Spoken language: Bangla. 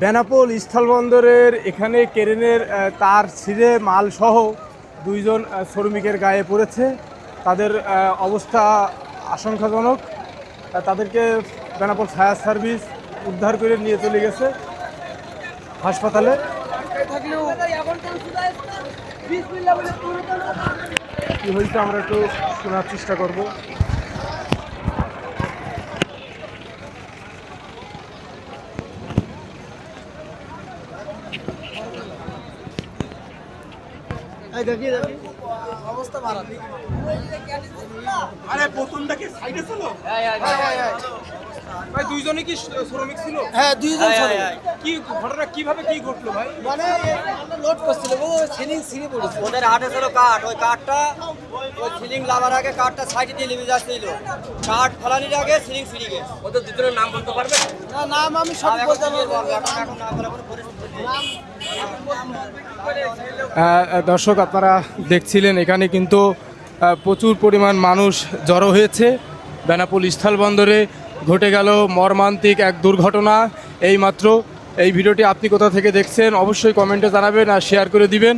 বেনাপোল স্থলবন্দরের এখানে ক্রেনের তার ছিঁড়ে মালসহ দুইজন শ্রমিকের গায়ে পড়েছে। তাদের অবস্থা আশঙ্কাজনক। তাদেরকে বেনাপোল ফায়ার সার্ভিস উদ্ধার করে নিয়ে চলে গেছে হাসপাতালে। কি হয়েছে আমরা একটু শোনার চেষ্টা করব। অবস্থা ভালো। আরে প্রথমটা কি সাইডে ছিল? ভাই দুইজনই কি শ্রমিক ছিল? হ্যাঁ, দুইজন শ্রমিক। কি ঘটনা কিভাবে কি ঘটলো ভাই? মানে লোড করছিল, সিলিং ছিঁড়ে পড়েছে। ওদের হাতে ছিল কাঠ, ওই কাঠটা ওই সিলিং লাগার আগে কাঠটা সাইডে দিয়ে নেমে যাচ্ছিল, কাঠ ফলানির আগে সিলিং ছিঁড়ে গেছে। ওদের দুজনের নাম বলতে পারবেন? না, নাম আমি সব বলতে পারবো না। দর্শক আপনারা দেখছিলেন এখানে কিন্তু প্রচুর পরিমাণ মানুষ জড়ো হয়েছে। বেনাপোল স্থলবন্দরে ঘটে গেল মর্মান্তিক এক দুর্ঘটনা এইমাত্র। এই ভিডিওটি আপনি কোথা থেকে দেখছেন অবশ্যই কমেন্টে জানাবেন আর শেয়ার করে দিবেন।